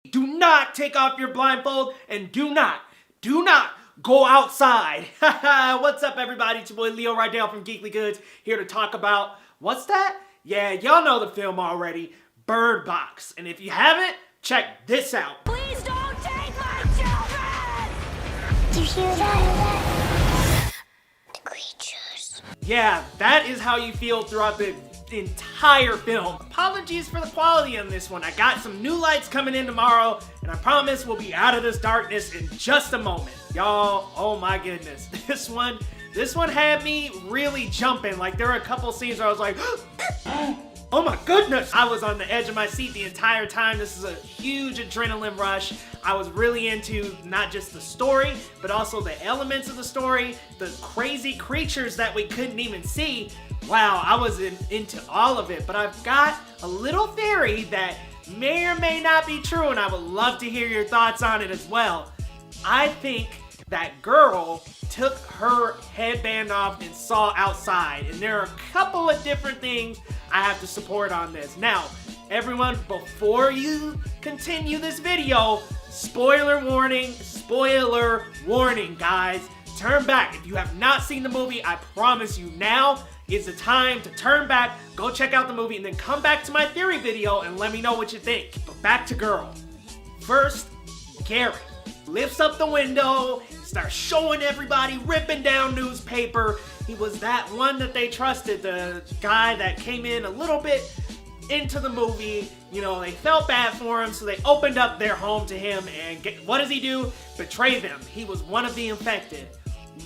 Do not take off your blindfold and do not go outside. What's up, everybody? It's your boy Leo Rydell from Geekly Goods, here to talk about, what's that? Yeah, y'all know the film already, Bird Box. And if you haven't, check this out. Please don't take my children! Do you hear that? The creatures. Yeah, that is how you feel throughout the entire film. Apologies for the quality on this one. I got some new lights coming in tomorrow, and I promise we'll be out of this darkness in just a moment. Y'all, oh my goodness. This one had me really jumping. Like, there were a couple scenes where I was like, oh my goodness! I was on the edge of my seat the entire time. This is a huge adrenaline rush. I was really into not just the story, but also the elements of the story, the crazy creatures that we couldn't even see. Wow, I was into all of it, but I've got a little theory that may or may not be true, and I would love to hear your thoughts on it as well. I think that girl took her headband off and saw outside, and there are a couple of different things I have to support on this. Now, everyone, before you continue this video, spoiler warning, guys. Turn back. If you have not seen the movie, I promise you now is the time to turn back, go check out the movie, and then come back to my theory video and let me know what you think. But back to Girl. First, Gary lifts up the window, starts showing everybody, ripping down newspaper. He was that one that they trusted, the guy that came in a little bit into the movie. You know, they felt bad for him, so they opened up their home to him, and what does he do? Betray them. He was one of the infected.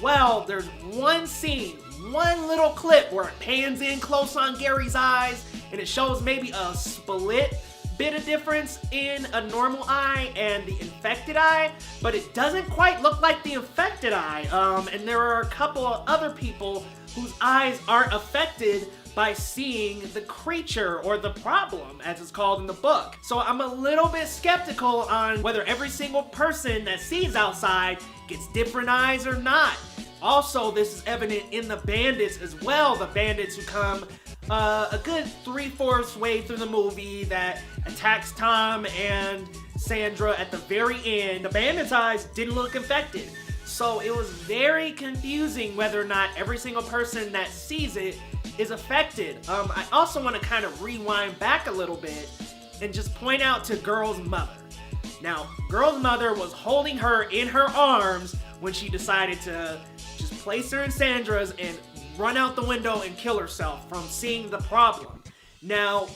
Well, there's one scene, one little clip where it pans in close on Gary's eyes, and it shows maybe a split bit of difference in a normal eye and the infected eye, but it doesn't quite look like the infected eye. And there are a couple of other people whose eyes aren't affected by seeing the creature or the problem, as it's called in the book. So I'm a little bit skeptical on whether every single person that sees outside gets different eyes or not. Also, this is evident in the bandits as well. The bandits who come a good 3/4 way through the movie that attacks Tom and Sandra at the very end. The bandits' eyes didn't look infected. So it was very confusing whether or not every single person that sees it is affected. I also want to kind of rewind back a little bit and just point out to Girl's mother. Now, Girl's mother was holding her in her arms when she decided to just place her in Sandra's and run out the window and kill herself from seeing the problem. Now,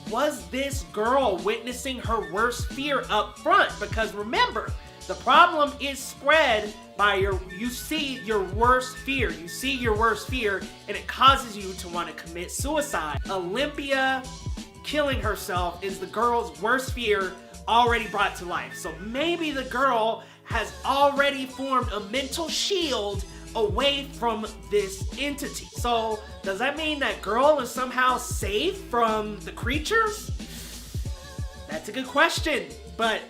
was this girl witnessing her worst fear up front? Because remember, the problem is spread by you see your worst fear, and it causes you to want to commit suicide. Olympia killing herself is the girl's worst fear already brought to life. So maybe the girl has already formed a mental shield away from this entity. So does that mean that Girl is somehow safe from the creatures? That's a good question, but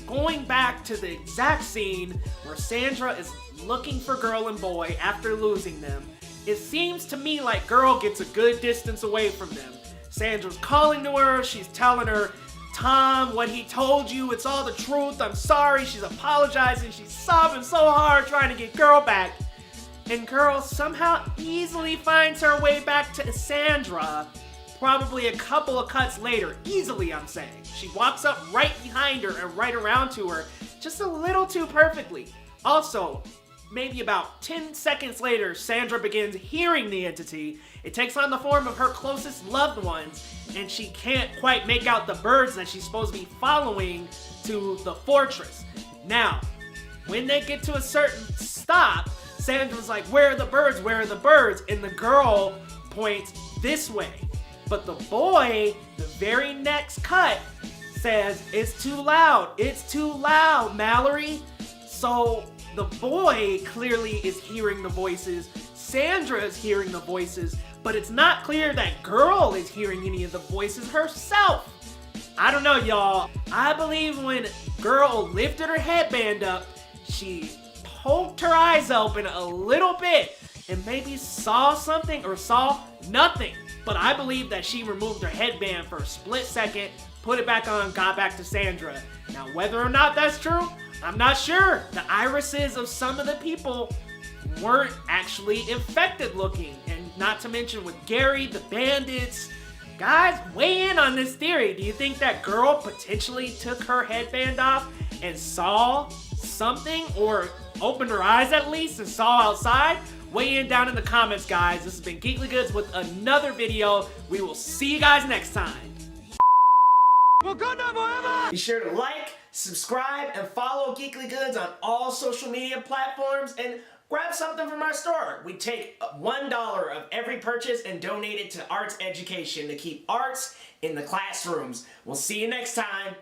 going back to the exact scene where Sandra is looking for Girl and Boy after losing them, it seems to me like Girl gets a good distance away from them. Sandra's calling to her, she's telling her, Tom, what he told you, it's all the truth, I'm sorry. She's apologizing, she's sobbing so hard trying to get Girl back. And Girl somehow easily finds her way back to Sandra, probably a couple of cuts later. Easily, I'm saying. She walks up right behind her and right around to her, just a little too perfectly. Also, maybe about 10 seconds later, Sandra begins hearing the entity. It takes on the form of her closest loved ones, and she can't quite make out the birds that she's supposed to be following to the fortress. Now, when they get to a certain stop, Sandra's like, where are the birds? Where are the birds? And the girl points this way. But the boy, the very next cut, says, it's too loud, Mallory. So the boy clearly is hearing the voices, Sandra is hearing the voices, but it's not clear that Girl is hearing any of the voices herself. I don't know, y'all. I believe when Girl lifted her headband up, she poked her eyes open a little bit and maybe saw something or saw nothing. But I believe that she removed her headband for a split second, put it back on, got back to Sandra. Now, whether or not that's true, I'm not sure. The irises of some of the people weren't actually infected looking. And not to mention with Gary, the bandits. Guys, weigh in on this theory. Do you think that girl potentially took her headband off and saw something, or opened her eyes at least and saw outside? Weigh in down in the comments, guys. This has been Geekly Goods with another video. We will see you guys next time. Be sure to like, subscribe, and follow Geekly Goods on all social media platforms, and grab something from our store. We take $1 of every purchase and donate it to arts education to keep arts in the classrooms. We'll see you next time.